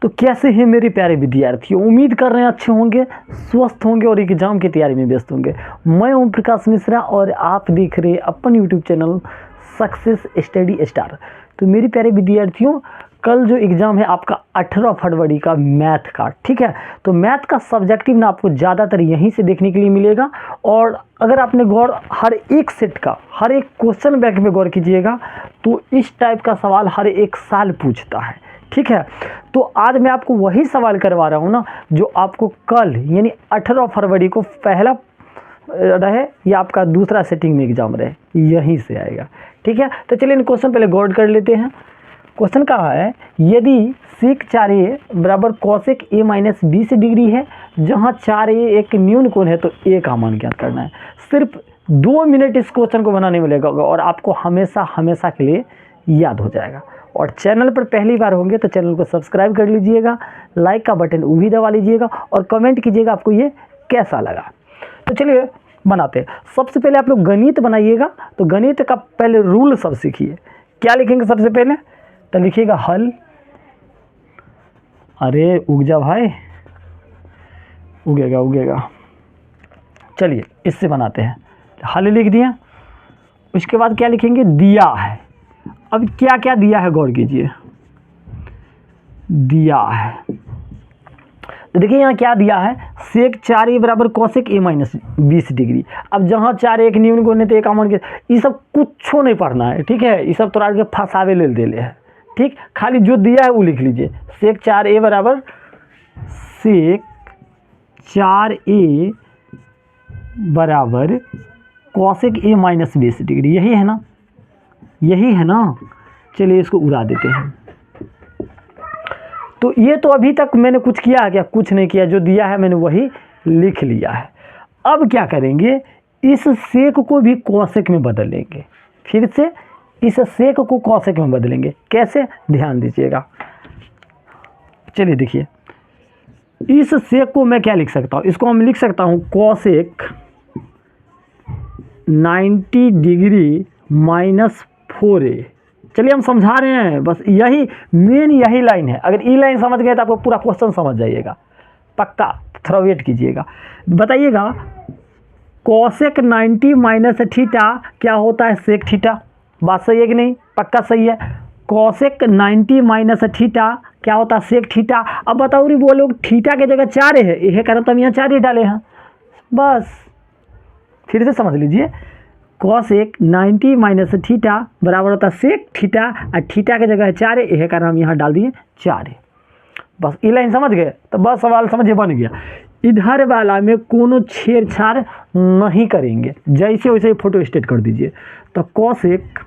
तो कैसे हैं मेरे प्यारे विद्यार्थियों, उम्मीद कर रहे हैं अच्छे होंगे, स्वस्थ होंगे और एग्जाम की तैयारी में व्यस्त होंगे। मैं ओम प्रकाश मिश्रा और आप देख रहे हैं अपन YouTube channel Success Study Star. तो मेरे प्यारे विद्यार्थियों, कल जो एग्ज़ाम है आपका 18 फरवरी का मैथ का, ठीक है। तो मैथ का सब्जेक्टिव ना आपको ज़्यादातर यहीं से देखने के लिए मिलेगा। और अगर आपने गौर हर एक सेट का हर एक क्वेश्चन बैंक में गौर कीजिएगा तो इस टाइप का सवाल हर एक साल पूछता है, ठीक है। तो आज मैं आपको वही सवाल करवा रहा हूँ ना जो आपको कल यानी 18 फरवरी को पहला रहे या आपका दूसरा सेटिंग में एग्जाम रहे, यहीं से आएगा, ठीक है। तो चलिए इन क्वेश्चन पहले गौर कर लेते हैं। क्वेश्चन कहा है, यदि सेक 4a बराबर कॉसेक a माइनस 20 डिग्री है जहां 4a एक न्यून कोण है तो a का मान ज्ञात करना है। सिर्फ 2 मिनट इस क्वेश्चन को बनाने में लगेगा और आपको हमेशा के लिए याद हो जाएगा। और चैनल पर पहली बार होंगे तो चैनल को सब्सक्राइब कर लीजिएगा, लाइक का बटन वो भी दबा लीजिएगा और कमेंट कीजिएगा आपको ये कैसा लगा। तो चलिए बनाते हैं। सबसे पहले आप लोग गणित बनाइएगा, तो गणित का पहले रूल सब सीखिए। क्या लिखेंगे सबसे पहले, तो लिखिएगा हल। अरे उग जा भाई, उगेगा। चलिए इससे बनाते हैं। हल लिख दिया, उसके बाद क्या लिखेंगे, दिया है। अब क्या क्या दिया है गौर कीजिए, दिया है तो देखिए यहाँ क्या दिया है, सेक 4a बराबर कॉसेक a माइनस 20 डिग्री। अब जहाँ 4 एक न्यून को तो एक अमन के, ये सब कुछ नहीं पढ़ना है, ठीक है। ये सब तोड़ा के फंसावे ले दे है, ठीक। खाली जो दिया है वो लिख लीजिए। सेक 4a बराबर सेक 4a बराबर कॉसेक a माइनस 20 डिग्री, यही है ना। चलिए इसको उड़ा देते हैं। तो ये तो अभी तक मैंने कुछ किया है क्या, कुछ नहीं किया। जो दिया है मैंने वही लिख लिया है। अब क्या करेंगे, इस सेक को भी कॉसेक में बदलेंगे। फिर से इस सेक को कॉसेक में बदलेंगे। कैसे, ध्यान दीजिएगा। चलिए देखिए, इस सेक को मैं क्या लिख सकता हूँ, इसको हम लिख सकता हूँ कॉसेक 90 डिग्री माइनस 4a। चलिए हम समझा रहे हैं, बस यही लाइन है। अगर ये लाइन समझ गए तो आपको पूरा क्वेश्चन समझ जाइएगा, पक्का। थोड़ा वेट कीजिएगा, बताइएगा कॉसेक 90 माइनस थीटा क्या होता है, सेक थीटा। बात सही है कि नहीं, पक्का सही है। कॉसेक 90 माइनस थीटा क्या होता है, सेक थीटा। अब बताओ रे, वो लोग थीटा के जगह 4 है, यह कारण तो हम यहाँ 4 डाले हैं। बस फिर से समझ लीजिए, कॉसेक 90 माइनस थीटा बराबर होता है सेक थीटा, और थीटा के जगह है 4 है, यह कारण हम यहाँ डाल दिए 4 है। बस ये लाइन समझ गए तो बस सवाल समझिए बन गया। इधर वाला में कोनो छेड़छाड़ नहीं करेंगे, जैसे वैसे फोटो स्टेट कर दीजिए। तो कॉसेक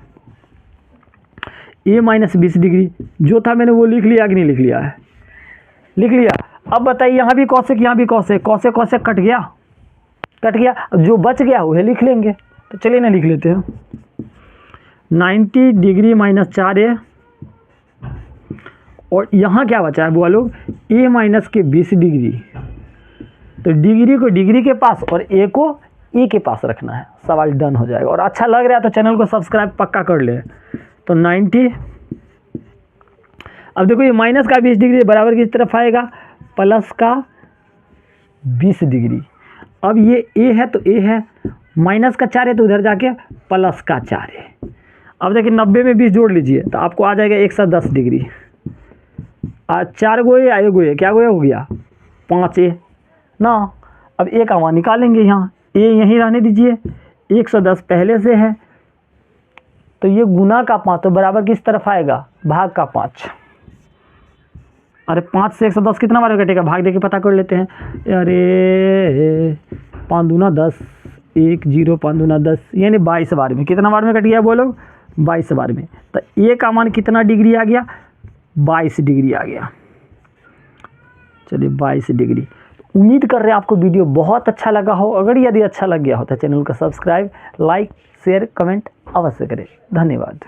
a माइनस 20 डिग्री जो था मैंने वो लिख लिया कि नहीं लिख लिया है, लिख लिया। अब बताइए यहाँ भी कॉसेक, यहाँ भी कॉसेक, कॉसेक कट गया। जो बच गया वो लिख लेंगे। तो चलिए ना लिख लेते हैं, 90 डिग्री माइनस 4a और यहाँ क्या बचा है बुआ लोग, a माइनस के 20 डिग्री। तो डिग्री को डिग्री के पास और a को e के पास रखना है, सवाल डन हो जाएगा। और अच्छा लग रहा है तो चैनल को सब्सक्राइब पक्का कर ले। तो 90, अब देखो ये माइनस का 20 डिग्री बराबर किस तरफ आएगा, प्लस का 20 डिग्री। अब ये a है तो a है, माइनस का 4 है तो उधर जाके प्लस का 4 है। अब देखिए 90 में 20 जोड़ लीजिए तो आपको आ जाएगा 110 डिग्री। 4 गोए या 1 गोए, क्या गोए हो गया 5a ना। अब a का मान निकालेंगे, यहाँ a यहीं रहने दीजिए, 110 पहले से है तो ये गुना का 5 तो बराबर किस तरफ आएगा, भाग का 5। अरे 5 से 110 कितना बार कटेगा, भाग देके पता कर लेते हैं। अरे 5 दूना 10, 1 0 5 दूना 10, यानी 22 बार में। कितना बार में कट गया बोलो, 22 बार में। तो a का मान कितना डिग्री आ गया, 22 डिग्री आ गया। चलिए 22 डिग्री। उम्मीद कर रहे हैं आपको वीडियो बहुत अच्छा लगा हो। अगर यदि अच्छा लग गया हो तो चैनल को सब्सक्राइब, लाइक, शेयर, कमेंट अवश्य करें। धन्यवाद।